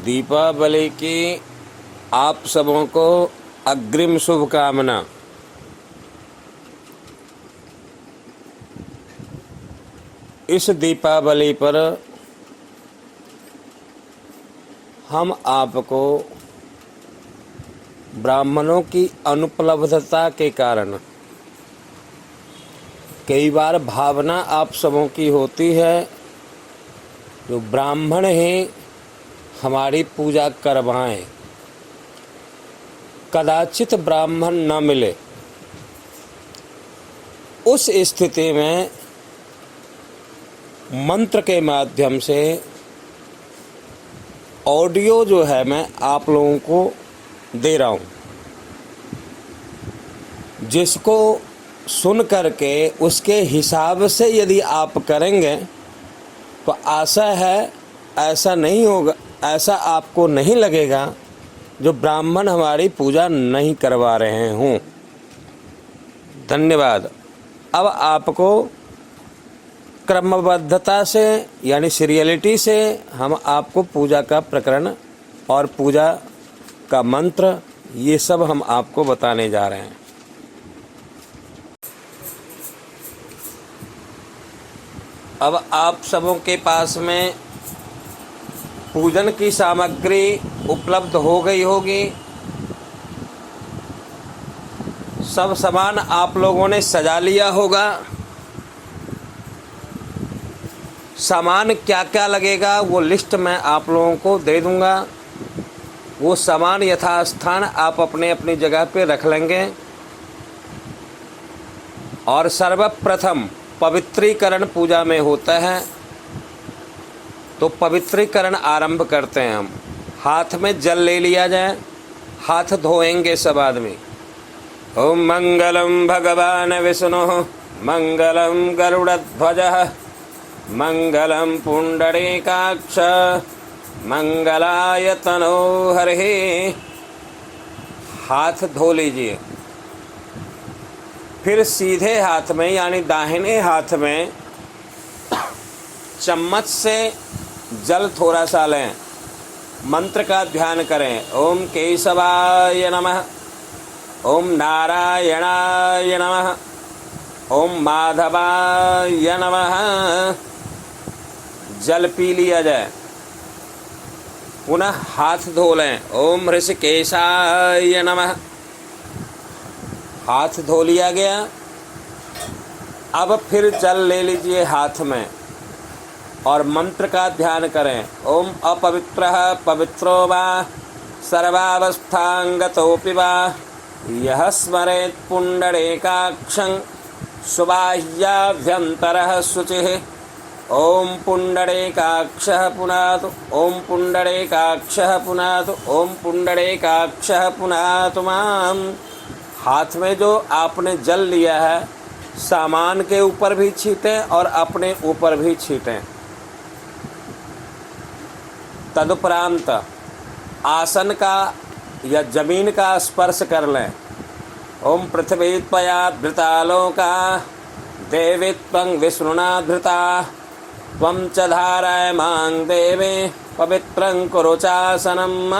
दीपावली की आप सबों को अग्रिम शुभकामना। इस दीपावली पर हम आपको ब्राह्मणों की अनुपलब्धता के कारण कई बार भावना आप सबों की होती है जो ब्राह्मण ही हमारी पूजा करवाएं। कदाचित ब्राह्मण न मिले, उस स्थिति में मंत्र के माध्यम से ऑडियो जो है मैं आप लोगों को दे रहा हूँ, जिसको सुन करके उसके हिसाब से यदि आप करेंगे तो आशा है ऐसा नहीं होगा, ऐसा आपको नहीं लगेगा जो ब्राह्मण हमारी पूजा नहीं करवा रहे हों। धन्यवाद। अब आपको क्रमबद्धता से यानी सीरियलिटी से हम आपको पूजा का प्रकरण और पूजा का मंत्र ये सब हम आपको बताने जा रहे हैं। अब आप सबों के पास में पूजन की सामग्री उपलब्ध हो गई होगी। सब सामान आप लोगों ने सजा लिया होगा। सामान क्या क्या लगेगा वो लिस्ट मैं आप लोगों को दे दूंगा। वो सामान यथास्थान आप अपने अपनी जगह पे रख लेंगे। और सर्वप्रथम पवित्रीकरण पूजा में होता है, तो पवित्रीकरण आरंभ करते हैं हम। हाथ में जल ले लिया जाए, हाथ धोएंगे सब आदमी। ओम मंगलम भगवान विष्णु मंगलम गरुड़ध्वजः मंगलम पुंडरीकाक्ष मंगलाय तनो हरिः। हाथ धो लीजिए। फिर सीधे हाथ में यानी दाहिने हाथ में चम्मच से जल थोड़ा सा लें। मंत्र का ध्यान करें। ओम केशवाय नमः, ओम नारायणाय नमः, ओम माधवाय नमः। जल पी लिया जाए। पुनः हाथ धो लें। ओम ऋषिकेशाय नमः। हाथ धो लिया गया। अब फिर जल ले लीजिए हाथ में और मंत्र का ध्यान करें। ओम अपवित्रः पवित्रो वा सर्वावस्थांगतोऽपि वा यः स्मरेत् पुण्डरीकाक्षं सुबाह्याभ्यन्तरः शुचिः। ओम पुण्डरीकाक्षः पुनातु, ओम पुण्डरीकाक्षः पुनातु, ओम पुण्डरीकाक्षः पुनातु माम्। हाथ में जो आपने जल लिया है सामान के ऊपर भी छींटें और अपने ऊपर भी छींटें। तदुपरांत आसन का या जमीन का स्पर्श कर लें। ओम पृथ्वी त्वया धृता लोका देवी त्वं विष्णुना धृता त्वं च धारयमां देवी पवित्रं कुरु चासनम्।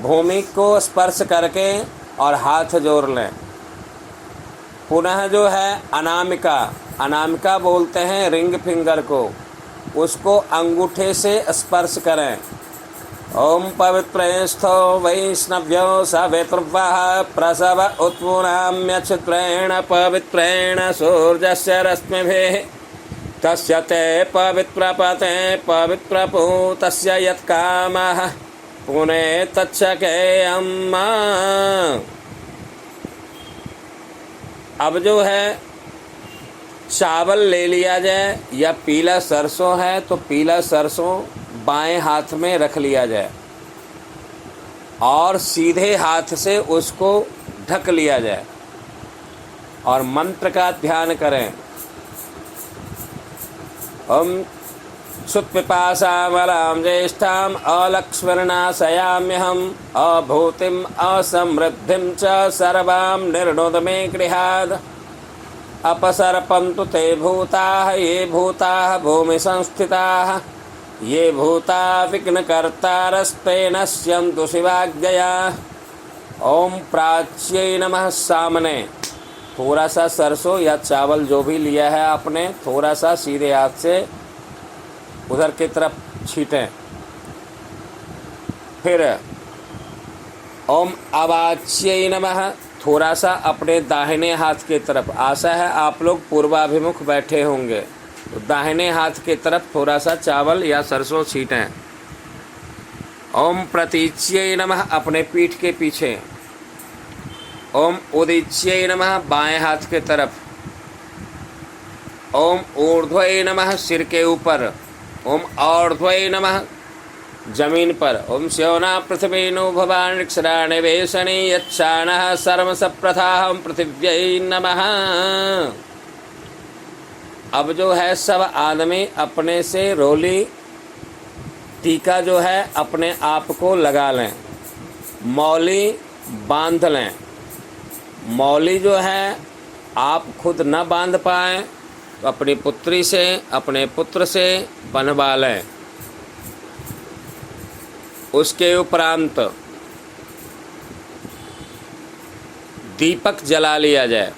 भूमि को स्पर्श करके और हाथ जोड़ लें। पुनः जो है अनामिका, अनामिका बोलते हैं रिंग फिंगर को, उसको अंगूठे से स्पर्श करें। ओम पवित्रेस्थो वैष्णव्यो सवितृव्यः प्रसव उत्पुनाम्यच्छिद्रेण पवित्रेण सूर्यस्य रश्मिभिः तस्य ते पवित्रपते पवित्रपूतस्य यत्कामः पुने तच्छके अम्मा। अब जो है चावल ले लिया जाए या पीला सरसों है तो पीला सरसों बाएं हाथ में रख लिया जाए और सीधे हाथ से उसको ढक लिया जाए और मंत्र का ध्यान करें। ओम सुत्पिपासामलां ज्येष्ठाम् अलक्ष्मरणाशयाम्यहम् अभूतिम् असमृद्धिं च सर्वां निर्णोद मे गृहाद् अपसर्पन्तु ते भूताः ये भूताः भूमि संस्थिताः ये भूता विघ्नकर्तारस्ते नश्यन्तु शिवाज्ञया। ओम प्राच्यै नमः। सामने थोड़ा सा सरसों या चावल जो भी लिया है आपने, थोड़ा सा सीधे हाथ से उधर की तरफ छीटें। फिर ओम अवाच्यै नमः, थोड़ा सा अपने दाहिने हाथ की तरफ। आशा है आप लोग पूर्वाभिमुख बैठे होंगे, तो दाहिने हाथ की तरफ थोड़ा सा चावल या सरसों छीटें। ओम प्रतीच्यै नमः, अपने पीठ के पीछे। ओम उदीच्यै नमः, बाएं हाथ की तरफ। ओम ऊर्ध्वै नमः, सिर के ऊपर। ओम और्ध्वै नमः, जमीन पर। ओम स्योना पृथ्वी नो भवानिक्षराणि वेशणी यच्छानः सर्व सप्रथाहं पृथिव्यै नमः। अब जो है सब आदमी अपने से रोली टीका जो है अपने आप को लगा लें, मौली बांध लें। मौली जो है आप खुद न बांध पाएँ तो अपनी पुत्री से, अपने पुत्र से बंधवा लें। उसके उपरांत दीपक जला लिया जाए।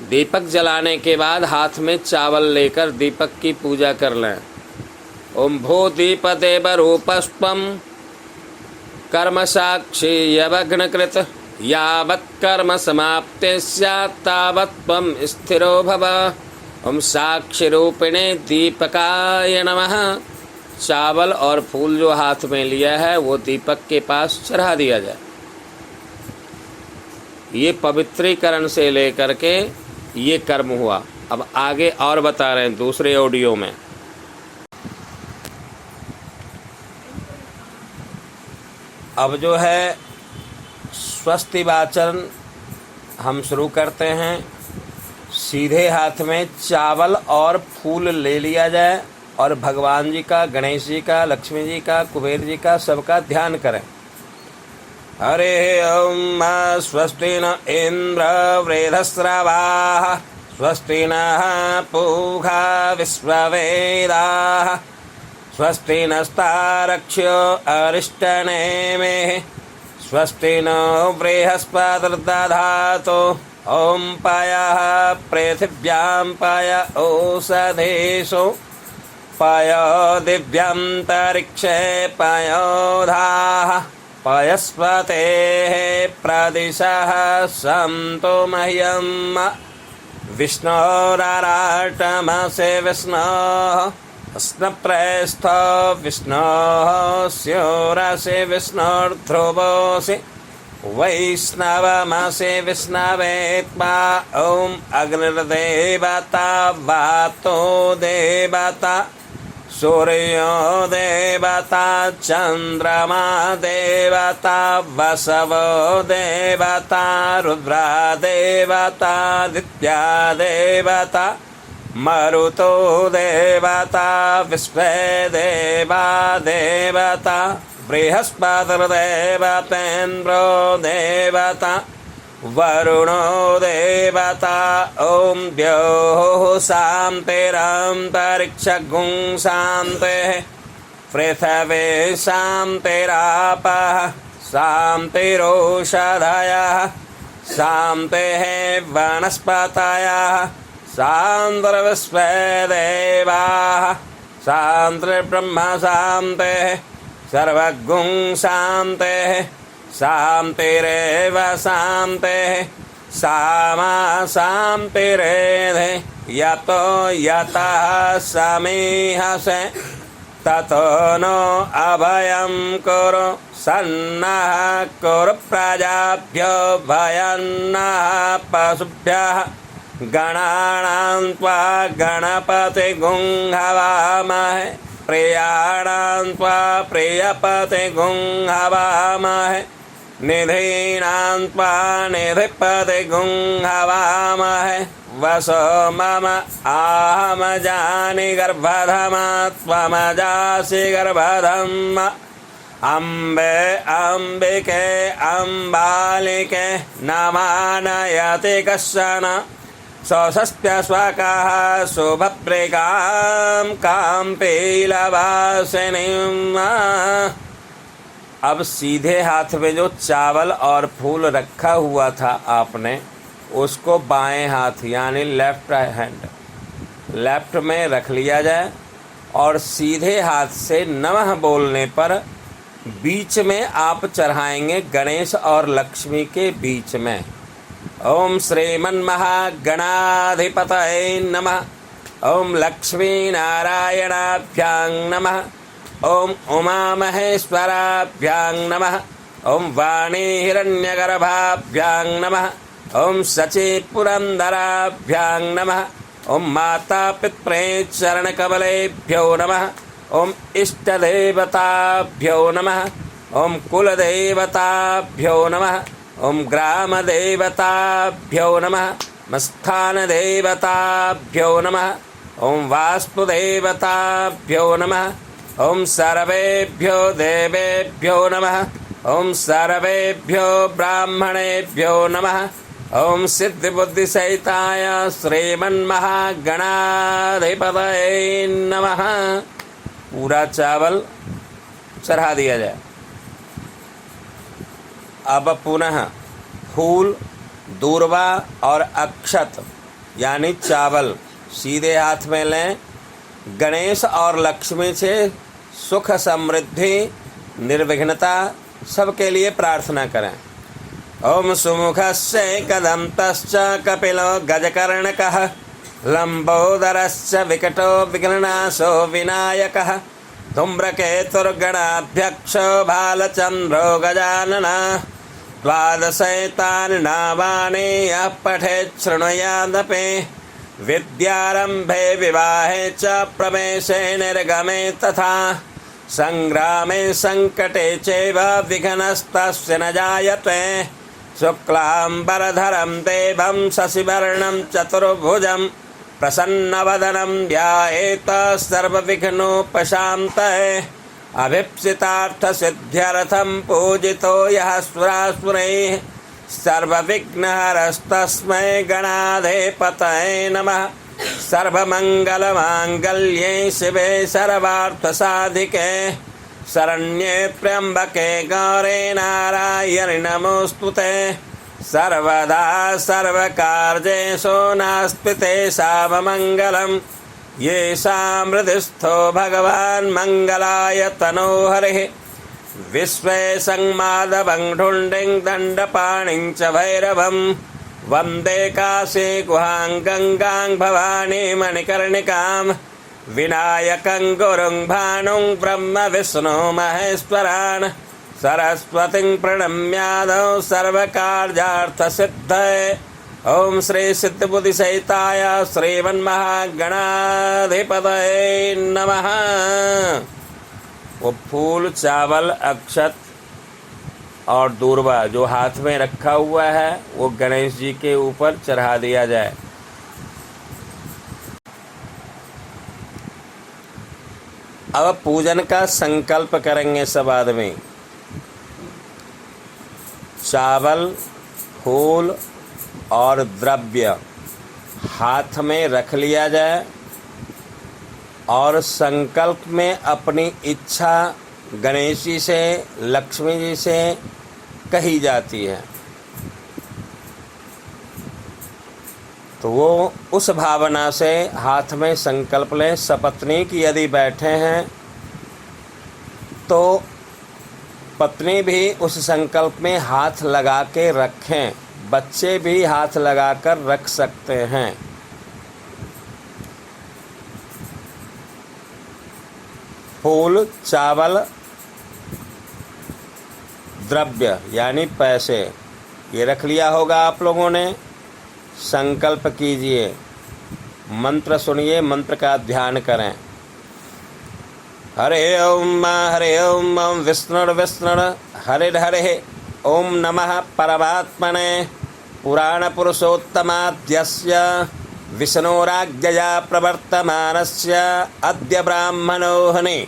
दीपक जलाने के बाद हाथ में चावल लेकर दीपक की पूजा कर लें। ओम भू दीप देव रूपस्त्वं कर्म साक्षी यवघ्नकृत यावत् कर्म समाप्ते स्यात् तावत् त्वं स्थिरो भव। ओम साक्षी रूपिणे दीपकाय नमः। चावल और फूल जो हाथ में लिया है वो दीपक के पास चढ़ा दिया जाए। ये पवित्रीकरण से लेकर के ये कर्म हुआ। अब आगे और बता रहे हैं दूसरे ऑडियो में। अब जो है स्वस्ति वाचन हम शुरू करते हैं। सीधे हाथ में चावल और फूल ले लिया जाए और भगवान जी का, गणेश जी का, लक्ष्मी जी का, कुबेर जी का सबका ध्यान करें। हरे ओम स्वस्ति न इंद्र वृद्धस्रवाः स्वस्ति नः पूषा विश्ववेदाः स्वस्ति नस्तारक्ष्यो अरिष्टनेमिः स्वस्ति नो बृहस्पतिर्दधातु। ओम पायः पृथिव्यां पाय ओषधेषु पायो दिव्यन्तरिक्षे पायोधाः पयस्पतेः प्रदिशः सन्तु मह्यम् विष्णोराराटमसे विष्णोः स्नप्रेस्थो विष्णोः स्योरसे विष्णोर्ध्रुवोऽसि वैष्णवमसे विष्णवे त्वा। ॐ अग्निर्देवता वातो देवता सूर्यो देवता चन्द्रमा देवता वसवो देवता रुद्रा देवता दित्या देवता मरुतो देवता विश्वे देवा देवता बृहस्पतिर्देवतेन्द्रो देवता वरुणो देवता। ॐ द्योः शान्तिरन्तरिक्षगुं शान्तिः पृथिवी शान्तिरापः शान्तिरोषधयः शान्तिः वनस्पतयः शान्तिर्विश्वे देवाः शान्तिर्ब्रह्म शान्तिः सर्वगुं शान्तिः शान्तिरेव शान्तिः सामा शान्तिरेधि यतो यतः समीहसे ततो नो अभयं कुरु सन्नः कुरु प्रजाभ्यो भयन्नः पशुभ्यः गणानां त्वा गणपतिगुं हवामहे प्रियाणां त्वा प्रियपतिगुं हवामहे निधीनां त्वा निधिपतिगुं हवामहे वसो मम आहमजानि गर्भधमा त्वमजासि गर्भधम् अम्बे अम्बिके अम्बालिके न मानयति कश्चन सौषष्ट्य स्वाकाः शोभप्रेकां काम्पेलवासिनीम्। अब सीधे हाथ में जो चावल और फूल रखा हुआ था आपने, उसको बाएं हाथ यानी लेफ्ट हैंड, लेफ्ट में रख लिया जाए और सीधे हाथ से नमः बोलने पर बीच में आप चढ़ाएंगे गणेश और लक्ष्मी के बीच में। ओम श्रीमन्महागणाधिपतये नमः। ओम लक्ष्मी नारायणाभ्यां नमः। ओम उमामहेश्वराभ्यां नमः। ओम वाणी हिरण्यगर्भाभ्यां नमः। ओम शची पुरंदराभ्यां नमः। ओम माता पित्रे चरणकमलेभ्यो नमः। ओम इष्टदेवताभ्यो नमः। ओम कुलदेवताभ्यो नमः। ओम ग्रामदेवताभ्यो नमः। स्थानदेवताभ्यो नमः। ओम वास्तुदेवताभ्यो नमः। ओम सर्वेभ्यो देवेभ्यो नमः। ओम सर्वेभ्यो ब्राह्मणेभ्यो नमः। ओम सिद्धिबुद्धिसहिताय श्रीमन्महागणाधिपतये नमः। पूरा चावल चढ़ा दिया जाए। अब पुनः फूल, दूर्वा और अक्षत यानी चावल सीधे हाथ में लें। गणेश और लक्ष्मी से सुख, समृद्धि, निर्विघ्नता सबके लिए प्रार्थना करें। ओम सुमुखस्य कदम्तश्च कपिलो गजकर्णकः लंबोदरश्च विकटो विघ्ननाशो विनायकः धूम्रकेतुर्गणाध्यक्षो भालचन्द्रो गजाननः द्वादशैतानि नामानि यः पठेत् शृणुयादपि विद्यारम्भे विवाहे च प्रवेशे निर्गमे तथा संग्रामे संकटे चैव विघ्नस्तस्य न जायते शुक्लाम्बरधरं देवं शशिवर्णं चतुर्भुजं प्रसन्नवदनं ध्यायेत् सर्वविघ्नोपशान्तये अभीप्सितार्थसिद्ध्यर्थं पूजितो यः सुरासुरैः सर्वविघ्नहरस्तस्मै गणाधिपतये नमः। सर्वमंगलमांगल्ये शिवे सर्वार्थसाधिके शरण्ये त्र्यंबके गौरे नारायणि नमोस्तुते। सर्वदा सर्वकार्येषु नास्ति तेषाममङ्गलं येषां हृदिस्थो भगवान् मङ्गलाय तनोहरिः। विश्वेशं माधवं ढुण्डिं दण्डपाणिं च भैरवं वन्दे काशी गुहां गंगां भवानी मणिकर्णिकां विनायकं गुरुं भानुं ब्रह्म विष्णु महेश्वरान् सरस्वतीं प्रणम्यादौ सर्वकार्यार्थसिद्धये। ओम श्री सिद्धिबुद्धिसहिताय श्रीमन्महागणाधिपतये नमः। वो फूल, चावल, अक्षत और दूर्वा जो हाथ में रखा हुआ है वो गणेश जी के ऊपर चढ़ा दिया जाए। अब पूजन का संकल्प करेंगे सब आदमी। चावल, फूल और द्रव्य हाथ में रख लिया जाए और संकल्प में अपनी इच्छा गणेश जी से, लक्ष्मी जी से कही जाती है। तो वो उस भावना से हाथ में संकल्प लें। सपत्नीक यदि बैठे हैं तो पत्नी भी उस संकल्प में हाथ लगा के रखें। बच्चे भी हाथ लगाकर रख सकते हैं। फूल, चावल, द्रव्य यानी पैसे ये रख लिया होगा आप लोगों ने। संकल्प कीजिए, मंत्र सुनिए, मंत्र का ध्यान करें। हरे ओम ओम विष्णुर्विष्णुर् हरे हरे ओम नमः परमात्मने पुराणपुरुषोत्तमाद्यस्य विष्णोराज्ञया प्रवर्तमानस्य अद्य ब्राह्मणोहनि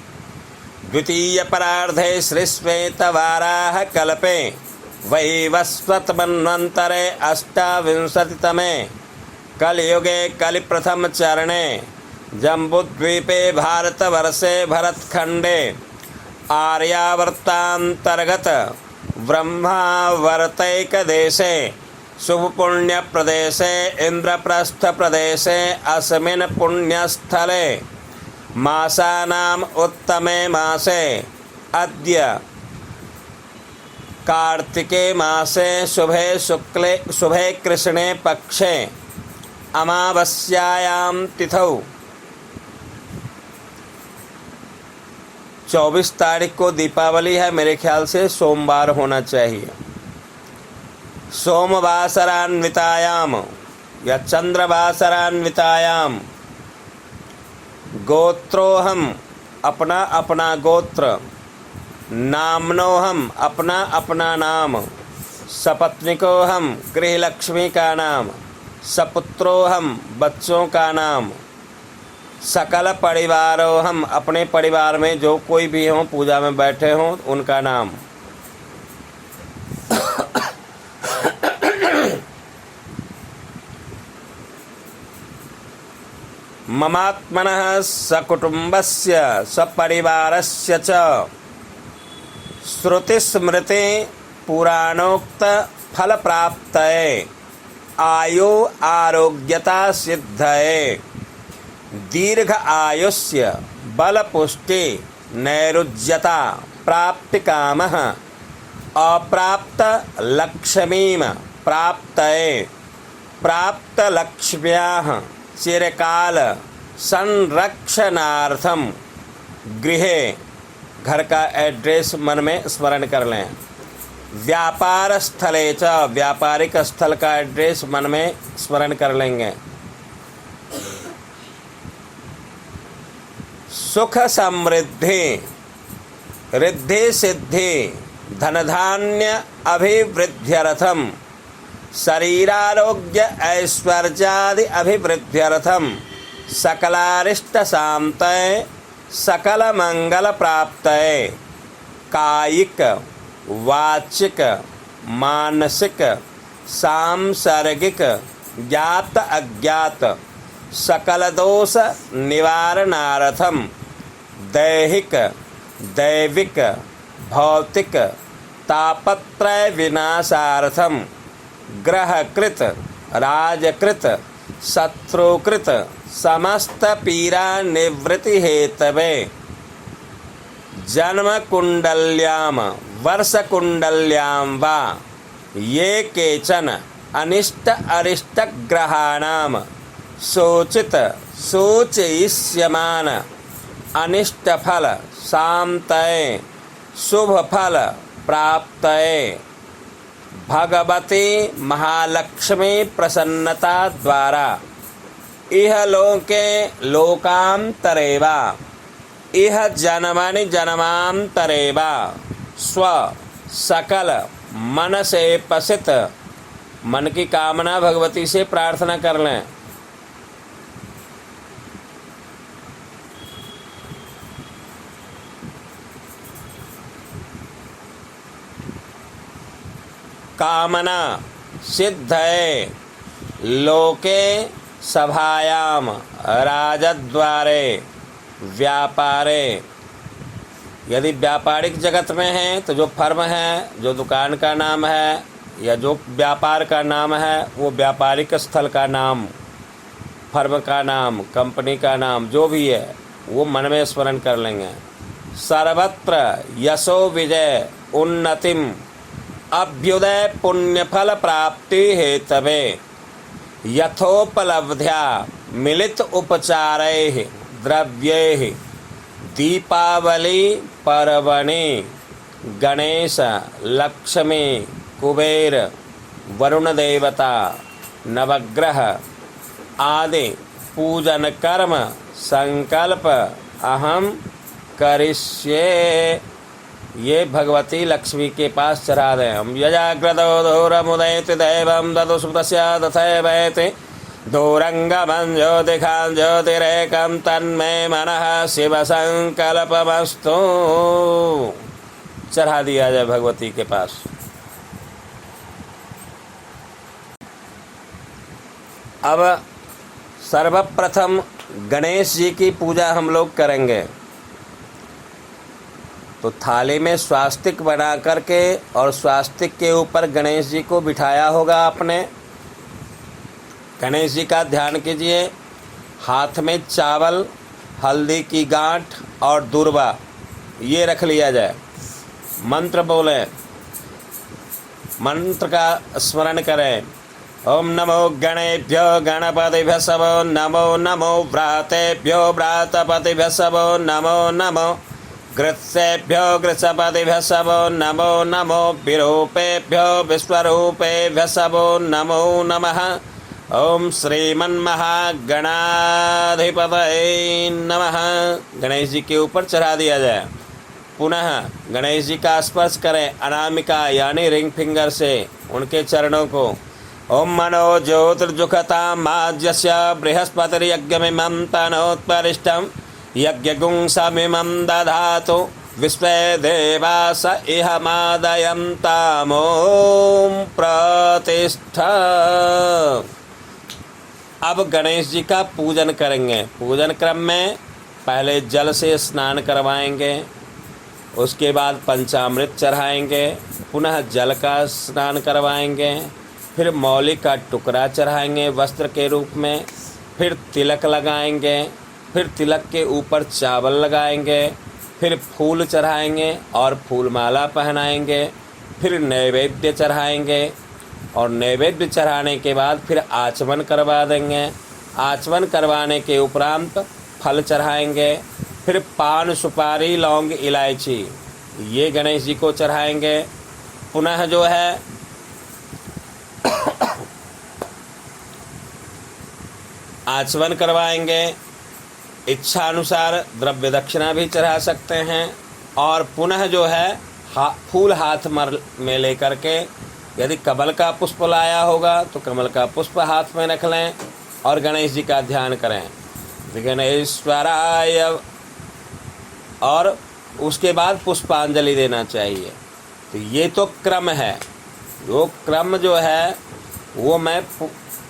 द्वितीयपरार्धे श्रीश्वेतवाराहकल्पे वैवस्वतमन्वन्तरे 28तमे कलयुगे कलिप्रथम चरणे जम्बूद्वीपे भारतवर्षे भरतखण्डे आर्यावर्तान्तर्गत ब्रह्मावर्तैकदेशे शुभपुण्यप्रदेशे इन्द्रप्रस्थप्रदेशे अस्मिन् पुण्यस्थले मासानाम् उत्तमे मासे अद्य कार्तिके मासे शुभे कृष्णे पक्षे अमावस्यायां तिथौ 24 तारीख को दीपावली है। मेरे ख्याल से सोमवार होना चाहिए। सोमवासरान्वितायाम या चंद्रवासरान्वितायाम गोत्रोहम अपना अपना गोत्र, नामनोहम अपना अपना नाम, सपत्निकोहम गृहलक्ष्मी का नाम, सपुत्रोहम बच्चों का नाम, सकल परिवारोहम अपने परिवार में जो कोई भी हों पूजा में बैठे हों उनका नाम। ममात्मनः सकुटुम्बस्य सपरिवारस्य च श्रुतिस्मृति पुराणोक्त फलप्राप्तये आयु आरोग्यता सिद्धये दीर्घ आयुष्य बलपुष्टि नैरुज्यता प्राप्ति कामः अप्राप्त लक्ष्मीम प्राप्तये प्राप्त लक्ष्म्याः चिरकाल संरक्षणार्थम गृहे घर का एड्रेस मन में स्मरण कर लें। व्यापार स्थले च व्यापारिक स्थल का एड्रेस मन में स्मरण कर लेंगे। सुख समृद्धि रिद्धि सिद्धि धन धान्य अभिवृद्ध्यर्थम शरीरारोग्य ऐश्वर्यादि अभिवृद्ध्यर्थम सकलारिष्ट शांतये सकल मंगल प्राप्तये कायिक वाचिक मानसिक सांसर्गिक ज्ञात अज्ञात सकल दोष निवारणार्थम दैहिक दैविक भौतिक तापत्रय विनाशार्थम ग्रहकृत राजकृत शत्रुकृत समस्त पीड़ा निवृत्ति हेतवे जन्म कुंडल्याम वर्ष कुंडल्याम वा ये केचन अनिष्ट अरिष्ट ग्रहाणाम सोचित सूचयिष्यमान अनिष्ट फल शांतये शुभ फल प्राप्तये भगवती महालक्ष्मी प्रसन्नता द्वारा इह लोके लोकांतरे वा इह जन्मनि जन्मांतरे वा स्व सकल मन से पसित मन की कामना भगवती से प्रार्थना कर लें। कामना सिद्धये लोके सभायाम राजद्वारे व्यापारे यदि व्यापारिक जगत में है तो जो फर्म है, जो दुकान का नाम है या जो व्यापार का नाम है वो व्यापारिक स्थल का नाम, फर्म का नाम, कंपनी का नाम जो भी है वो मन में स्मरण कर लेंगे। सर्वत्र यशो विजय उन्नतिम अभ्युदय पुण्यफल प्राप्ति हेतवे यथोपलब्ध्या मिलित उपचारैः द्रव्यैः दीपावली पर्वणि गणेश लक्ष्मी कुबेर वरुण देवता नवग्रह आदि पूजन कर्म संकल्प अहम करिष्ये ये भगवती लक्ष्मी के पास चढ़ा दें। हम यजाग्रतो धूरमुदयति दैवं ददुष्मतस्य तथैवैति दूरंगमं ज्योतिखां ज्योतिरेकं तन्मे मनः शिव संकल्पमस्तु। चढ़ा दिया जाए भगवती के पास। अब सर्वप्रथम गणेश जी की पूजा हम लोग करेंगे। तो थाली में स्वास्तिक बना करके और स्वास्तिक के ऊपर गणेश जी को बिठाया होगा आपने। गणेश जी का ध्यान कीजिए। हाथ में चावल, हल्दी की गांठ और दूर्वा ये रख लिया जाए। मंत्र बोलें, मंत्र का स्मरण करें। ओम नमो गणेभ्यो गणपतिभ्यः सबो नमो नमो व्रातेभ्यो व्रातपतिभ्यः सबो नमो नमो गृत्सेभ्यो गृत्सपतिभ्यः सबो नमो नमो विरूपेभ्यो विश्वरूपेभ्यः सबो नमो नमः। ओम श्रीमन्महागणाधिपतये नमः। गणेश जी के ऊपर चढ़ा दिया जाए। पुनः गणेश जी का स्पर्श करें अनामिका यानी रिंग फिंगर से उनके चरणों को। ओम मनो ज्योतिर्जुखता माज्यस्य बृहस्पतिर्यज्ञमिमं तनोत्परिष्टं यज्ञगुं समिमं दधातु विश्वे देवास इह मादयन्तामों प्रतिष्ठा। अब गणेश जी का पूजन करेंगे। पूजन क्रम में पहले जल से स्नान करवाएंगे, उसके बाद पंचामृत चढ़ाएंगे, पुनः जल का स्नान करवाएंगे, फिर मौली का टुकड़ा चढ़ाएंगे वस्त्र के रूप में, फिर तिलक लगाएंगे, फिर तिलक के ऊपर चावल लगाएंगे, फिर फूल चढ़ाएंगे और फूलमाला पहनाएंगे, फिर नैवेद्य चढ़ाएंगे और नैवेद्य चढ़ाने के बाद फिर आचमन करवा देंगे। आचमन करवाने के उपरांत फल चढ़ाएंगे, फिर पान, सुपारी, लौंग, इलायची ये गणेश जी को चढ़ाएंगे। पुनः जो है आचमन करवाएंगे। इच्छा अनुसार द्रव्य दक्षिणा भी चढ़ा सकते हैं। और पुनः जो है फूल हाथ में लेकर के, यदि कमल का पुष्प लाया होगा तो कमल का पुष्प हाथ में रख लें और गणेश जी का ध्यान करें, विघ्नेश्वराय, और उसके बाद पुष्पांजलि देना चाहिए। तो ये तो क्रम है। वो क्रम जो है वो मैं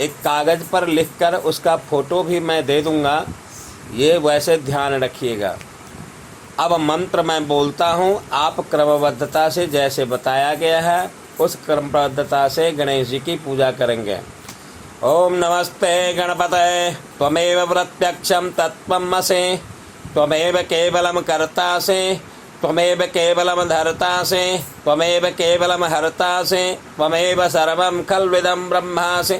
एक कागज़ पर लिखकर उसका फ़ोटो भी मैं दे दूँगा, ये वैसे ध्यान रखिएगा। अब मंत्र मैं बोलता हूँ, आप क्रमबद्धता से जैसे बताया गया है उस क्रमबद्धता से गणेश जी की पूजा करेंगे। ओम नमस्ते गणपतये त्वमेव प्रत्यक्षं तत्त्वमसि त्वमेव केवलं कर्तासि त्वमेव केवलं धर्तासि त्वमेव केवलं हर्तासि त्वमेव सर्वं खल्विदं ब्रह्मासि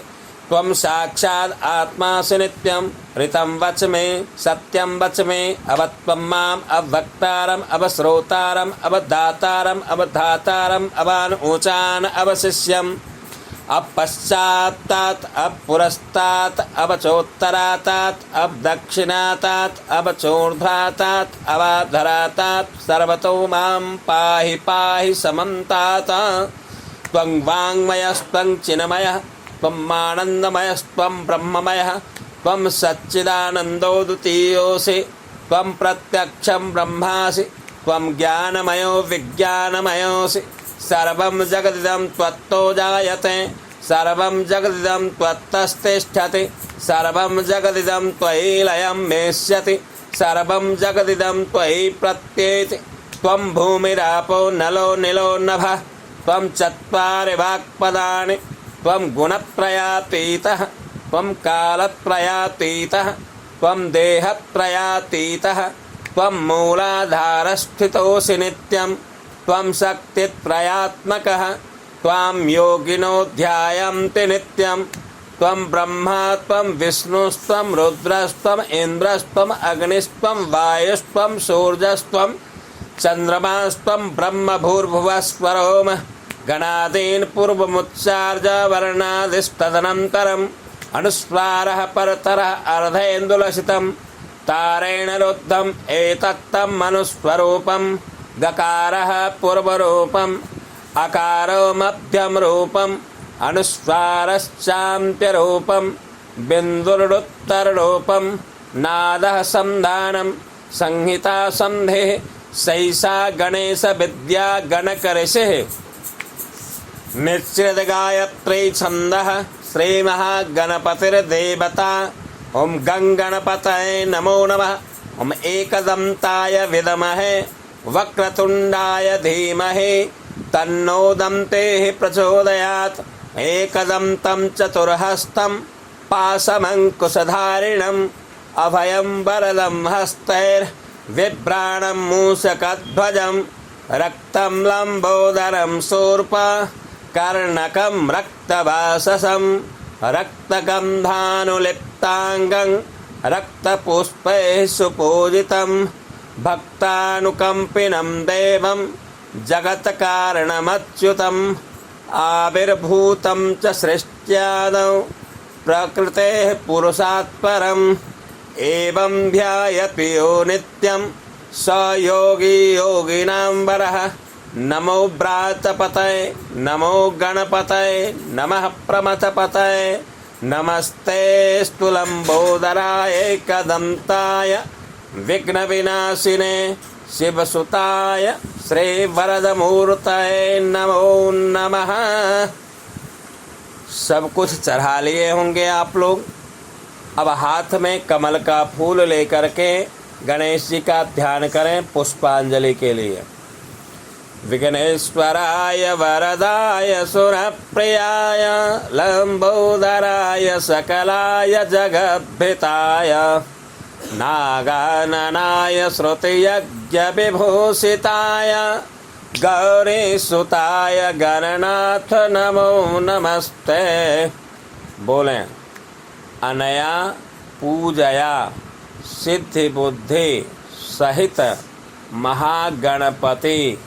त्वं साक्षात् आत्मासि नित्यं ऋतं वच मे सत्यं वच मे अवत्वं माम् अवक्तारम् अवश्रोतारम् अवधातारम् अवधातारम् अवानूचान् अवशिष्यम् अपश्चात्तात् अपुरस्तात् अवचोत्तरातात् अवदक्षिणातात् अवचोर्ध्वातात् अवाधरातात् सर्वतो मां पाहि पाहि समन्तात्। त्वं वाङ्मयस्त्वं चिन्मयः त्वम् आनन्दमयस्त्वं ब्रह्ममयः त्वं सच्चिदानन्दो द्वितीयोऽसि त्वं प्रत्यक्षं ब्रह्मासि त्वं ज्ञानमयो विज्ञानमयोऽसि सर्वं जगदिदं त्वत्तो जायते सर्वं जगदिदं त्वत्तस्तिष्ठति सर्वं जगदिदं त्वयि लयं मेष्यति सर्वं जगदिदं त्वयि प्रत्येति त्वं भूमिरापो नलो निलो नभः त्वं चत्वारि वाक्पदानि त्वं गुणत्रयातीतः त्वं कालत्रयातीतः त्वं देहत्रयातीतः त्वं मूलाधारस्थितोऽसि नित्यं त्वं शक्तित्रयात्मकः त्वां योगिनो ध्यायन्ति नित्यं त्वं ब्रह्मा त्वं विष्णुस्त्वं रुद्रस्त्वम् इन्द्रस्त्वम् अग्निस्त्वं वायुस्त्वं सूर्यस्त्वं चन्द्रमास्त्वं ब्रह्म भूर्भुवस्वरोम गणादीन् पूर्वमुच्चार्य वर्णादिस्तदनन्तरम् अनुस्वारः परतरः अर्धेन्दुलसितं तारेण रुद्धम् एतत्तं मनुस्वरूपं गकारः पूर्वरूपम् अकारो मध्यम रूपम् अनुस्वारश्चान्त्यरूपं बिन्दुरुत्तररूपं नादः संधानं संहिता संधिः सैषा गणेश विद्या गणकऋषिः निश्चित गायत्री छन्दः श्रीमहागणपतिर्देवता ओम गंगणपतये नमो नमः। ओम एकदंताय विद्महे वक्रतुंडाय धीमहि तन्नो दन्तेः प्रचोदयात्। एकदन्तं चतुर्हस्तं पाशमङ्कुशधारिणम् अभयं वरदं हस्तैर्बिभ्राणं मूषकध्वजं रक्तं लम्बोदरं शूर्पकर्णकं रक्तवाससं रक्तगन्धानुलिप्ताङ्गं रक्तपुष्पैः सुपूजितं भक्तानुकम्पिनं देवं जगत्कारणमच्युतम् आविर्भूतं च सृष्ट्यादौ प्रकृतेः पुरुषात् परम् एवं ध्यायति यो नित्यं स योगी योगिनां वरः। नमो व्रातपतये नमो गणपतये नमः प्रमथपतये नमस्ते स्तुलम्बोदराय एकदन्ताय विघ्नविनाशिने शिवसुताय श्रीवरदमूर्तये नमो नमः। सब कुछ चढ़ा लिए होंगे आप लोग। अब हाथ में कमल का फूल लेकर के गणेश जी का ध्यान करें पुष्पांजलि के लिए। विघ्नेश्वराय वरदाय सुरप्रियाय लंबोदराय सकलाय जगद्भिताय नागाननाय श्रुतियज्ञविभूषिताय गौरीसुताय गणनाथ नमो नमस्ते। बोलें अनया पूजया सिद्धि बुद्धि सहित महागणपति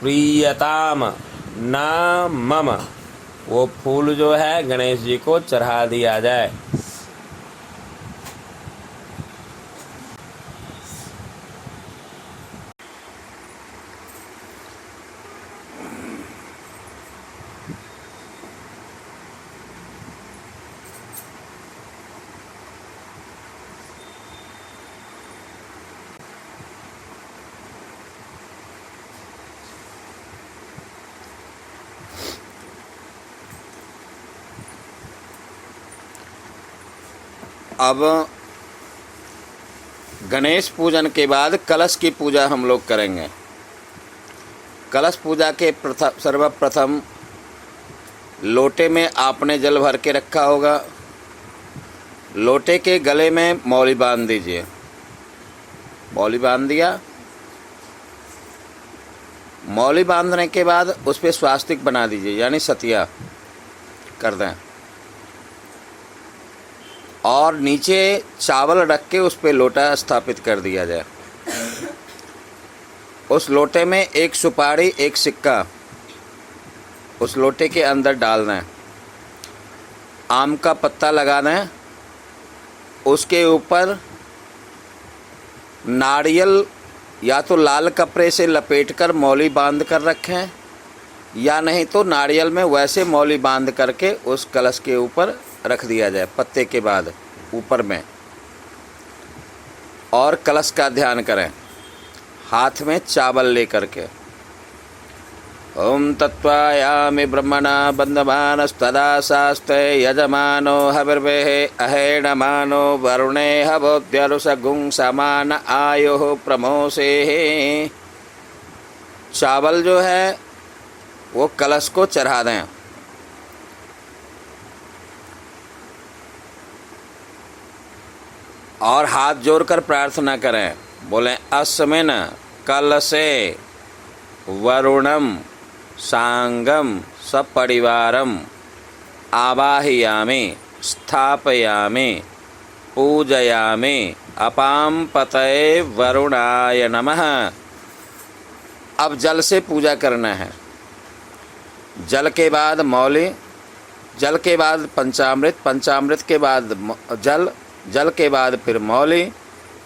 प्रियताम न मम। वो फूल जो है गणेश जी को चढ़ा दिया जाए। अब गणेश पूजन के बाद कलश की पूजा हम लोग करेंगे। कलश पूजा के सर्वप्रथम लोटे में आपने जल भर के रखा होगा। लोटे के गले में मौली बांध दीजिए। मौली बांध दिया। मौली बांधने के बाद उस पर स्वास्तिक बना दीजिए, यानी सतिया कर दें। और नीचे चावल रख के उस पे लोटा स्थापित कर दिया जाए। उस लोटे में एक सुपारी एक सिक्का उस लोटे के अंदर डाल दें। आम का पत्ता लगा दें। उसके ऊपर नारियल या तो लाल कपड़े से लपेटकर मौली बांध कर रखें, या नहीं तो नारियल में वैसे मौली बांध करके उस कलश के ऊपर रख दिया जाए, पत्ते के बाद ऊपर में। और कलश का ध्यान करें हाथ में चावल लेकर के। ओम तत्वायामि ब्रह्मणा बंधमानस्तदा शास्ते यजमानो हविर्वेः अहेणमानो वरुणे हवोद्यरुषगुं समान आयुः प्रमोसेः। चावल जो है वो कलश को चढ़ा दें। और हाथ जोड़कर प्रार्थना करें। बोलें अस्मिन् कलशे वरुणम सांगम सपरिवारम आवाहयामि स्थापयामि पूजयामि अपां पतये वरुणाय नमः। अब जल से पूजा करना है। जल के बाद मौली, जल के बाद पंचामृत, पंचामृत के बाद जल, जल के बाद फिर मौली,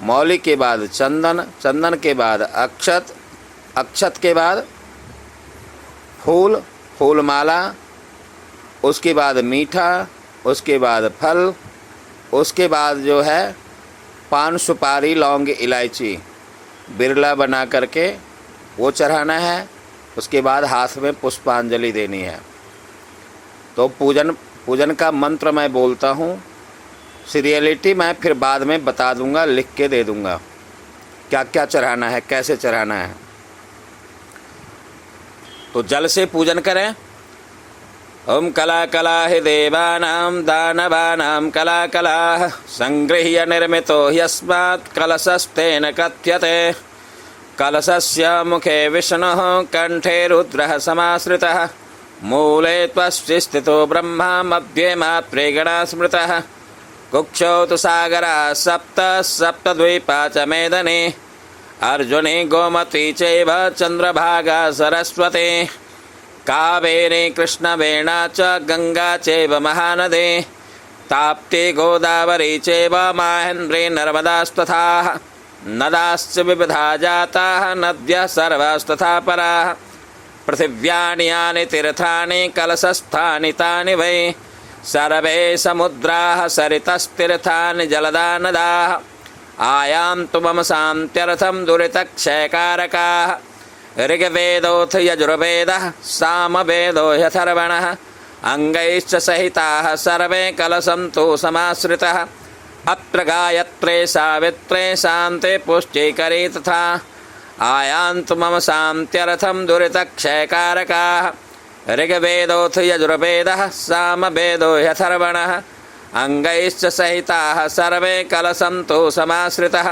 मौली के बाद चंदन, चंदन के बाद अक्षत, अक्षत के बाद फूल, फूलमाला, उसके बाद मीठा, उसके बाद फल, उसके बाद जो है पान सुपारी लौंग इलायची बिरला बना करके वो चढ़ाना है। उसके बाद हाथ में पुष्पांजलि देनी है। तो पूजन का मंत्र मैं बोलता हूँ, सीरियलिटी मैं फिर बाद में बता दूंगा, लिख के दे दूंगा क्या क्या चढ़ाना है, कैसे चढ़ाना है। तो जल से पूजन करें। ओम कला कला हि देवानां दानवानां कला कला संगृह्य निर्मितो ह्यस्मात् कलशस्तेन कथ्यते। कलशस्य मुखे विष्णुः कंठे रुद्रः समाश्रितः। मूले त्वष्टि स्थितो ब्रह्मा मध्ये मात्रे गणा स्मृतः। कुक्षौ तु सागराः सप्त सप्तद्वीपा च मेदने। अर्जुने गोमती चैव चंद्रभागा सरस्वती। कावेरी कृष्णवेणा च गंगा चैव महानदी। ताप्ती गोदावरी चैव माहेन्द्री नर्मदास्तथा। नदाश्च विविधा जाताः नद्यः सर्वास्तथा पराः। पृथिव्यानि यानि तीर्थानि कलशस्थानि तानि वै। सर्वे समुद्राः सरितस्तीर्थानि जलदा नदाः। आयान्तु मम शान्त्यर्थं दुरितक्षयकारकाः। ऋग्वेदोऽथ यजुर्वेदः सामवेदो ह्यथर्वणः। अङ्गैश्च सहिताः सर्वे कलशन्तु समाश्रितः। अत्र गायत्रे सावित्रे शान्ते पुष्टिकरी तथा। आयान्तु मम शान्त्यर्थं दुरितक्षयकारकाः। ऋग्वेदोऽथ यजुर्वेदः सामवेदो ह्यथर्वणः। अङ्गैश्च सहिताः सर्वे कलशन्तु समाश्रितः।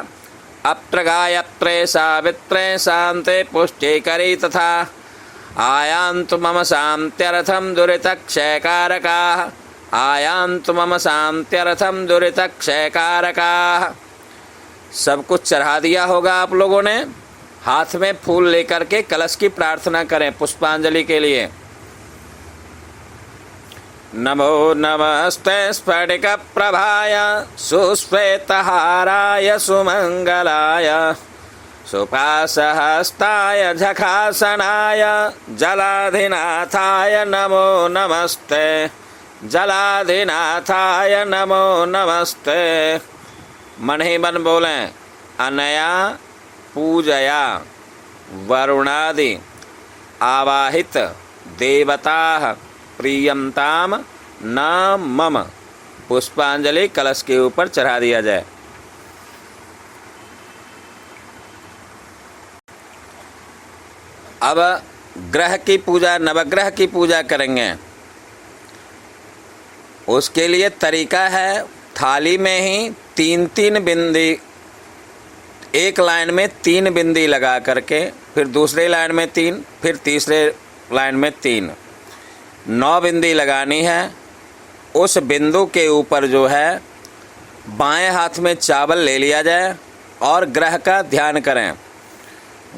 अत्र गायत्रे सावित्रे शान्ते पुष्टिकरी तथा। आयान्तु मम शान्त्यर्थं दुरितक्षयकारकाः। आयान्तु मम शान्त्यर्थं दुरितक्षयकारकाः। सब कुछ चढ़ा दिया होगा आप लोगों ने। हाथ में फूल लेकर के कलश की प्रार्थना करें पुष्पांजलि के लिए। नमो नमस्ते स्फटिक प्रभाय सुश्वेतहाराय सुमंगलाय सुपाशहस्ताय झखासनाय जलाधिनाथाय नमो नमस्ते। जलाधिनाथाय नमो नमस्ते। मन ही मन बोलें अनया पूजया वरुणादि आवाहित देवता प्रियंताम न मम। पुष्पांजलि कलश के ऊपर चढ़ा दिया जाए। अब ग्रह की पूजा, नवग्रह की पूजा करेंगे। उसके लिए तरीका है थाली में ही तीन तीन बिंदी, एक लाइन में 3 बिंदी लगा करके, फिर दूसरे लाइन में 3, फिर तीसरे लाइन में 3, 9 बिंदी लगानी है। उस बिंदु के ऊपर जो है बाएं हाथ में चावल ले लिया जाए और ग्रह का ध्यान करें।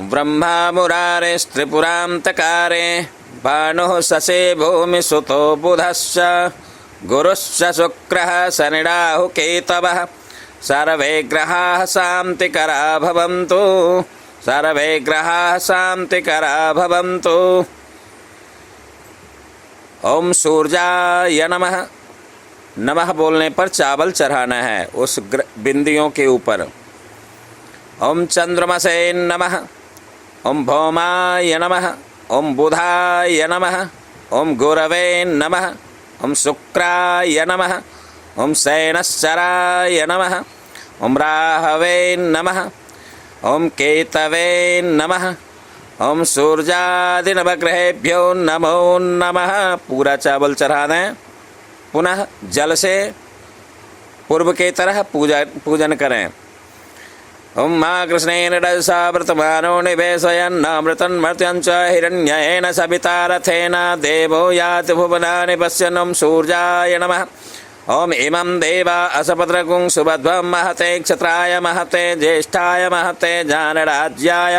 ब्रह्मा मुरारे त्रिपुरांतकारे भानुः शशे भूमि सुतो बुधश्च गुरुश्च शुक्रः शनि राहु केतवः। सर्वे ग्रहाः शान्तिकरा भवन्तु। सर्वे ग्रहाः शान्तिकरा भवन्तु। ओम सूर्याय नमः। नमः बोलने पर चावल चढ़ाना है उस बिंदियों के ऊपर। ओम चंद्रमसे नमः। ओम भौमाय नमः। ओम बुधाय नमः। ओम गुरवे नमः। ओम शुक्राय नमः। ओम शनैश्चराय नमः। ओम राहवे नमः। ओम केतवे नमः। ओम सूर्यादि नवग्रहेभ्यो नमो नमः। पूरा चावल चढ़ा दें। पुनः जल से पूर्व के तरह पूजन करें। ओम माँ कृष्णेन रजसा वर्तमानो निवेशयन्नामृतं मर्त्यं च हिरण्येन सविता रथेन देवो याति भुवनानि पश्यन्। ओम सूर्याय नमः। ओम इमं देवा असपत्रगुं सुभद्वं महते क्षत्राय महते ज्येष्ठाय महते जानराज्याय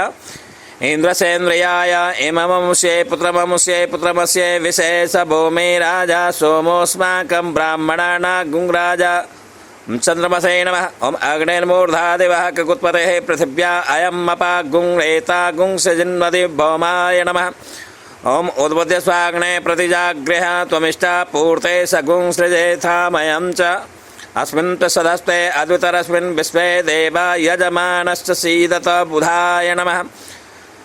इंद्रसेन्द्रियाय इमममुष्ये पुत्रममुष्ये पुत्रमस्य विशेष भूमि राजा सोमोऽस्माकं ब्राह्मणानां गुंराजा। चंद्रमसे नमः। ओम अग्निर्मूर्धादिवः ककुत्पतेः पृथिव्या अयम् अपा गुंरेता गुंसजिन्वदि भौमाय नमः। ओम उद्बुद्ध स्वाग्ने प्रतिजागृह त्वमिष्टा पूर्ते सगुं सृजेथामयं च अस्मिन् सदस्ते अद्वितरस्मिन् विश्वे देवा यजमानश्च सीदत बुधाय नमः।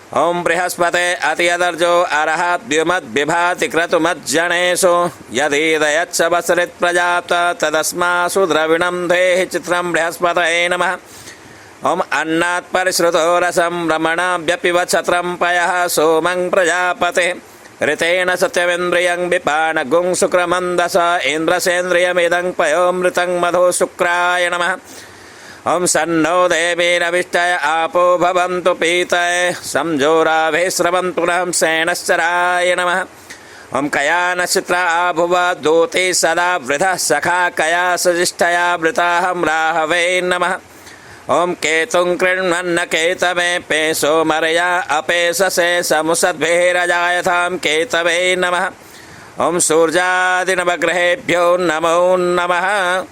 ओम बृहस्पते अतियदर्जो अर्हद्युमद्विभाति क्रतुमज्जनेषु यदीदयच्छवसरित् प्रजाप्त तदस्मासु द्रविणं देहि चित्रं बृहस्पतये नमः। ओम अन्नात् परिश्रुतो रसं रमणाभ्यपिब छत्रं पयः सोमं प्रजापते ऋतेन सत्यमिन्द्रियं विपानगुं शुक्रमन्दस इन्द्रसेन्द्रियमिदं पयोमृतं मधु शुक्राय नमः। ओम सन्नो देवीरविष्टय आपो भवन्तु पीतये संजोराभे स्रवन्तु नः सेनश्चराय नमः। ओम कया नक्षत्रा आभुव दूते सदा वृधः सखा कया सजिष्ठया वृताहं राहवे नमः। ओम केतुं कृण्वन्न केतवे पेशो मर्या अपेशसे समुसद्भिरजायथां केतवे नमः। ओम सूर्यादिनवग्रहेभ्यो नमो नमः।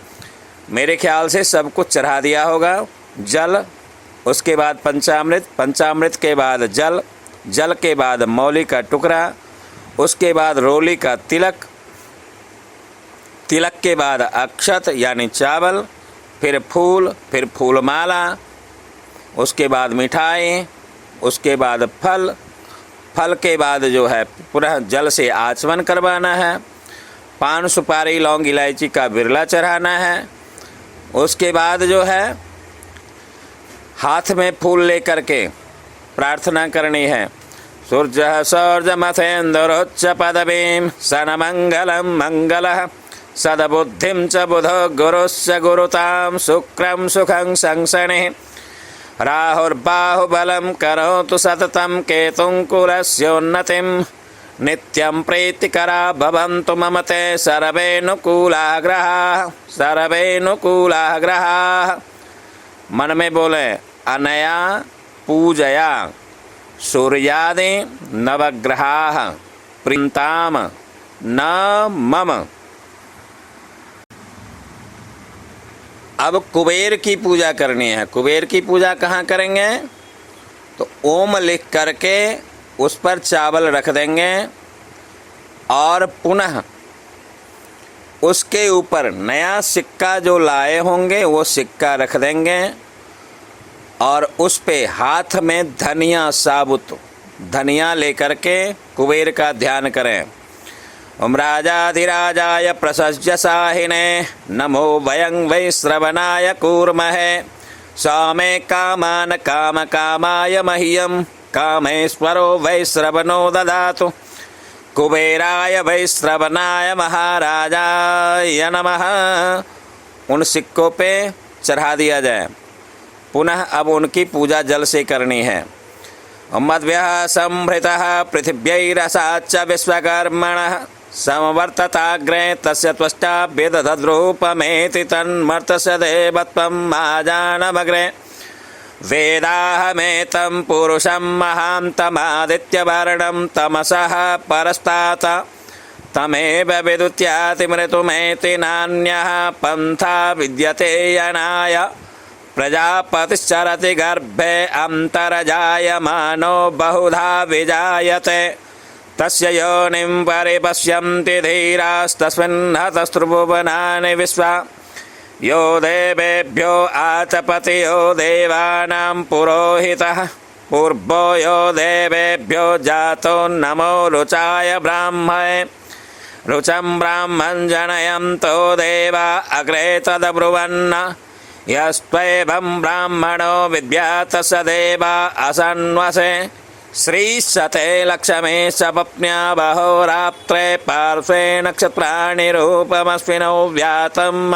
मेरे ख्याल से सब कुछ चढ़ा दिया होगा। जल, उसके बाद पंचामृत, पंचामृत के बाद जल, जल के बाद मौली का टुकड़ा, उसके बाद रोली का तिलक, तिलक के बाद अक्षत यानी चावल, फिर फूलमाला, उसके बाद मिठाई, उसके बाद फल, फल के बाद जो है पुनः जल से आचमन करवाना है। पान सुपारी लौंग इलायची का बिरला चढ़ाना है। उसके बाद जो है हाथ में फूल लेकर के प्रार्थना करनी है। सूर्य सौर्यमथेन्दुरुच्च पदवीं सनमंगलम मंगलः सदबुद्धिं च बुधो गुरुश्च गुरुतां शुक्रं सुखं संसनिः राहुर्बाहुबलं करोतु सततं केतुं कुलस्योन्नतिं नित्यं प्रीतिकरा भवन्तु मम ते सर्वेनुकूलाः ग्रहाः सर्वेनुकूलाः ग्रहाः। मन में बोले अनया पूजया सूर्यादि नवग्रहाः प्रीताम न मम। अब कुबेर की पूजा करनी है। कुबेर की पूजा कहाँ करेंगे? तो ओम लिख करके उस पर चावल रख देंगे और पुनः उसके ऊपर नया सिक्का जो लाए होंगे वो सिक्का रख देंगे और उस पे हाथ में धनिया, साबुत धनिया लेकर के कुबेर का ध्यान करें। ओम राजाधिराजाय प्रसज्य साहिने नमो वयं वै श्रवणाय कूर्महे सौमे कामान काम कामाय मह्यम कामेश्वरो वै श्रवणो ददातु कुबेराय वै श्रवणाय महाराजाय नमः। उन सिक्कों पे चढ़ा दिया जाए। पुनः अब उनकी पूजा जल से करनी है। मद्भ्यः संभृतः पृथिव्यैरसाच्च विश्वकर्मणः समवर्तताग्रे तस्य त्वष्टा विदधद्रूपमेति तन्मर्तस्य देवत्वं माजानमग्रे वेदाहमेतं पुरुषं महान्तमादित्यवर्णं तमसः परस्तात् तमेव विदुत्याति मृतुमेति नान्यः पन्था विद्यते यनाय प्रजापतिश्चरति गर्भे अन्तर्जायमानो बहुधा विजायते तस्य योनिं परिपश्यन्ति धीरास्तस्मिन् हतस्त्रिभुवनानि विश्वा यो देवेभ्यो आतपति यो देवानां पुरोहितः पूर्वो यो देवेभ्यो जातो नमो रुचाय ब्राह्मणे रुचं ब्राह्मं जनयन्तो देवा अग्रे तदब्रुवन् यस्त्वेवं ब्राह्मणो विद्यात् स देवा असन्वसे श्रीशते लक्ष्मे सपत्न्या बहोरात्रे पार्श्वे नक्षत्राणि रूपमस्मिनो व्यातम्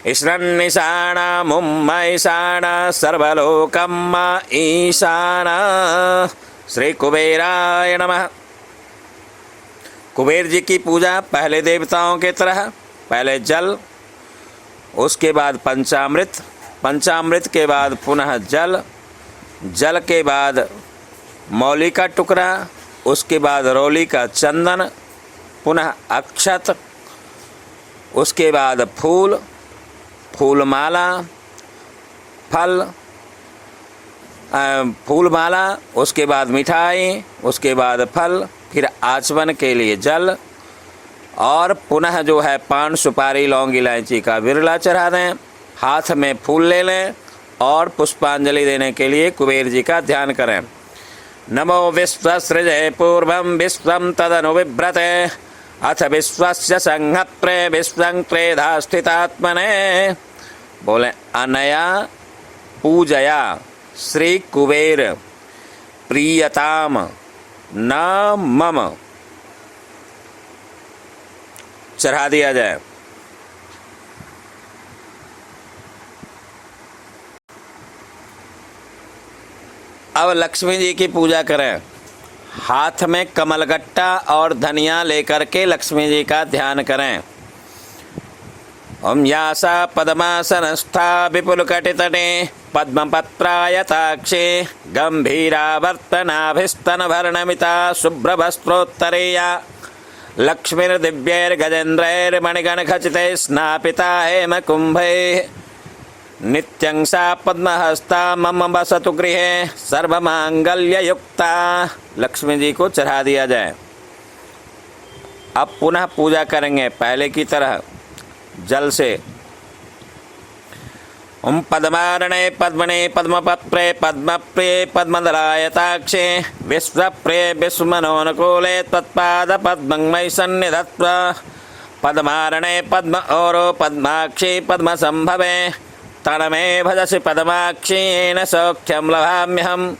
ईश्वरन्निशाना मुम्म ईशाना सर्वलोकम् ईशाना। श्री कुबेराय नमः। कुबेर जी की पूजा पहले देवताओं के तरह, पहले जल, उसके बाद पंचामृत, पंचामृत के बाद पुनः जल, जल के बाद मौली का टुकड़ा, उसके बाद रोली का चंदन, पुनः अक्षत, उसके बाद फूल, फूलमाला, फल, फूलमाला, उसके बाद मिठाई, उसके बाद फल, फिर आचमन के लिए जल और पुनः जो है पान सुपारी लौंग इलायची का बिरला चढ़ा दें। हाथ में फूल ले लें और पुष्पांजलि देने के लिए कुबेर जी का ध्यान करें। नमो विश्वसृजे पूर्वं विश्वं तदनु बिभ्रते अथ विश्वस्य संहत्रे विश्वं त्रेधा स्थितात्मने। बोले अनया पूजया श्री कुबेर प्रियताम न मम। चढ़ा दिया जाए। अब लक्ष्मी जी की पूजा करें। हाथ में कमलगट्टा और धनिया लेकर के लक्ष्मी जी का ध्यान करें। ओम यासा पद्मासनस्था विपुलकटितटे पद्मपत्रायताक्षे गंभीरावर्तनाभिस्तनभरणमिता शुभ्रवस्त्रोत्तरेया लक्ष्मीर्दिव्यैर्गजेन्द्रैर्मणिगणखचितैः स्नापिता हेमकुम्भैः नित्यं सा पद्महस्ता मम वसतु गृहे सर्वमांगल्ययुक्ता। लक्ष्मी जी को चढ़ा दिया जाए। अब पुनः पूजा करेंगे पहले की तरह जल से। ओम पद्मारणे पद्मने पद्मपत्रे पद्मप्रिये पद्मदलायताक्षे विश्वप्रिये विश्वमनोनुकूले त्वत्पाद पद्ममयि सन्निधत्व। पद्मारणे पद्म औरो पद्माक्षी पद्मसंभवे तन्मे भजसि पद्माक्षी येन सौख्यं लभाम्यहम्।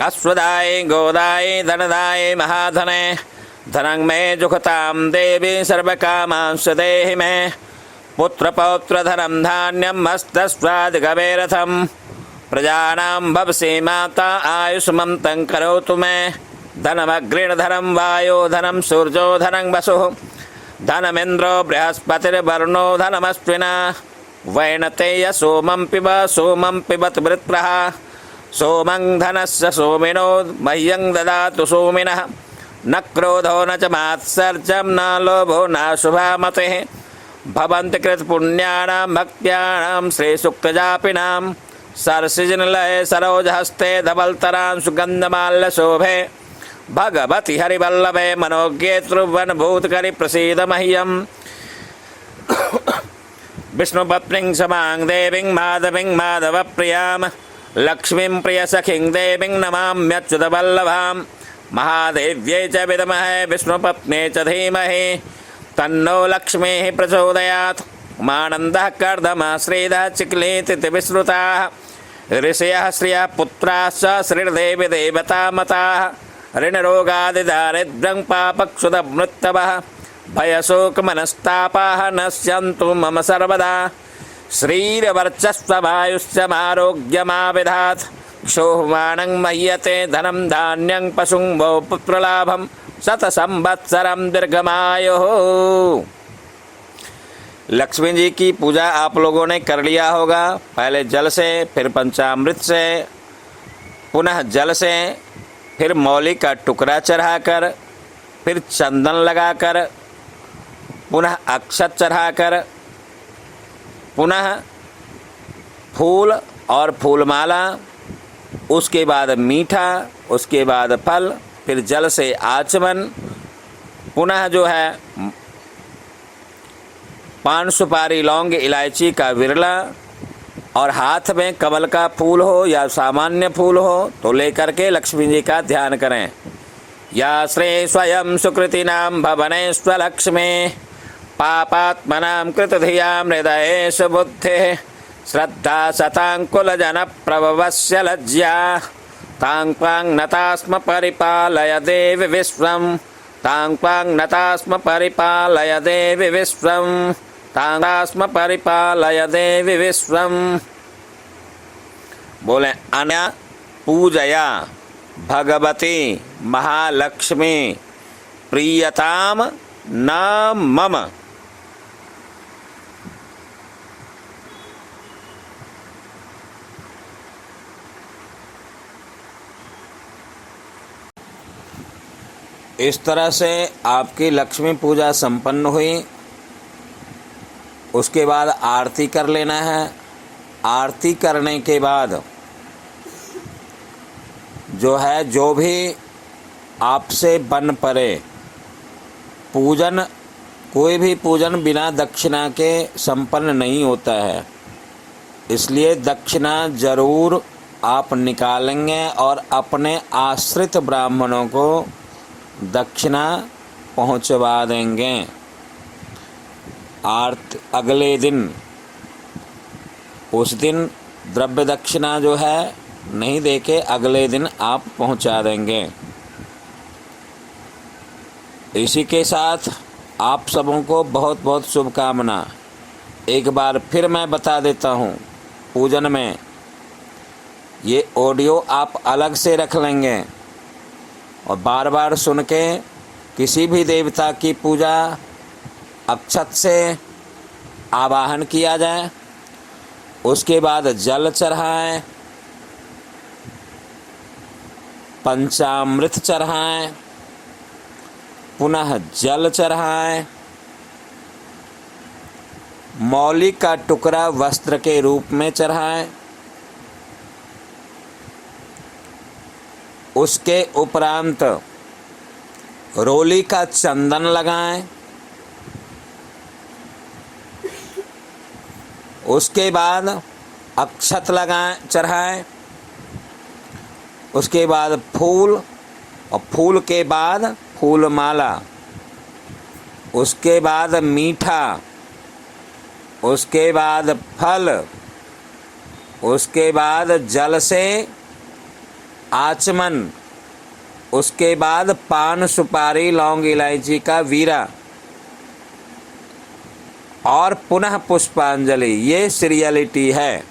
अश्वदाय गोदाय धनदाय महाधने धनं मे जुषतां देवी सर्वकामांश्च देहि मे। पुत्रपौत्रधनं धान्यं हस्तस्वादिगवेरथं प्रजानां भवसि माता आयुष्मन्तं करोतु मे। धनमग्निर्धनं वायो धनं सूर्यो धनं वसुः धनमिन्द्रो बृहस्पतिर्वरुणो धनमश्विना। वैनतेय सोमं पिबत वृत्रः सोमं धनस्य सोमिनो मह्यं ददातु सोमिनः। न क्रोधो न च मात्सर्जं न लोभो न शुभामतिः भवन्ति कृतपुण्यानां भक्त्यानां श्रीसुक्तजापिनां। सरसिजनिलये सरोजहस्ते धवलतरां सुगन्धमाल्यशोभे भगवति हरिवल्लभे मनोज्ञे त्रिभुवनभूतकरि प्रसीद मह्यम्। विष्णुपत्नीं समां देवीं माधवीं माधवप्रियां लक्ष्मीं प्रियसखीं देवीं नमाम्यच्युतवल्लभां। महादेव्यै च विद्महे विष्णुपत्न्यै च धीमहि तन्नो लक्ष्मीः प्रचोदयात्। मानन्दः कर्दमः श्रीधः चिक्लीति विश्रुताः ऋषयः श्रियः पुत्राश्च श्रीर्देवी देवता मताः। ऋणरोगादिदारिद्र्यं पापक्षुदमृत्तवः भयशोकमनस्तापाः नश्यन्तु मम सर्वदा। श्रीरवर्चस्वमायुष्यमारोग्यमाविधात् क्षोभमानं मह्यते धनं धान्यं पशुं वो पुत्रलाभं शतसंवत्सरं दीर्घमायुः। लक्ष्मी जी की पूजा आप लोगों ने कर लिया होगा। पहले जल से, फिर पंचामृत से, पुनः जल से, फिर मौली का टुकड़ा चढ़ाकर, फिर चंदन लगाकर, पुनः अक्षत चढ़ाकर, पुनः फूल और फूलमाला, उसके बाद मीठा, उसके बाद फल, फिर जल से आचमन, पुनः जो है पान सुपारी लौंग इलायची का विरला और हाथ में कमल का फूल हो या सामान्य फूल हो तो लेकर के लक्ष्मी जी का ध्यान करें। या श्री स्वयं सुकृतिनां भवनेष्वलक्ष्मी पापात्मनां कृतधियां हृदयेषु बुद्धिः श्रद्धा शताङ्कुलजनप्रभवस्य लज्जा तां त्वां नतास्म परिपालय देवि विश्वं तां त्वां नतास्म परिपालय देवि विश्वं तां नतास्म परिपालय देवि विश्वं। बोले अनया पूजया भगवती महालक्ष्मी प्रियताम न मम। इस तरह से आपकी लक्ष्मी पूजा संपन्न हुई। उसके बाद आरती कर लेना है। आरती करने के बाद जो है जो भी आपसे बन पड़े पूजन, कोई भी पूजन बिना दक्षिणा के संपन्न नहीं होता है, इसलिए दक्षिणा जरूर आप निकालेंगे और अपने आश्रित ब्राह्मणों को दक्षिणा पहुंचवा देंगे। अगले दिन, उस दिन द्रव्य दक्षिणा जो है नहीं देके अगले दिन आप पहुंचा देंगे। इसी के साथ आप सबों को बहुत बहुत शुभकामना। एक बार फिर मैं बता देता हूँ, पूजन में ये ऑडियो आप अलग से रख लेंगे और बार बार सुन के किसी भी देवता की पूजा अक्षत से आवाहन किया जाए, उसके बाद जल चढ़ाएं, पंचामृत चढ़ाएं, पुनः जल चढ़ाएं, मौली का टुकड़ा वस्त्र के रूप में चढ़ाएं, उसके उपरांत रोली का चंदन लगाएं, उसके बाद अक्षत लगाएं, चढ़ाएं, उसके बाद फूल और फूल के बाद फूल माला, उसके बाद मीठा, उसके बाद फल, उसके बाद जल से आचमन, उसके बाद पान सुपारी लौंग इलायची का वीरा और पुनः पुष्पांजलि। ये सीरियलिटी है।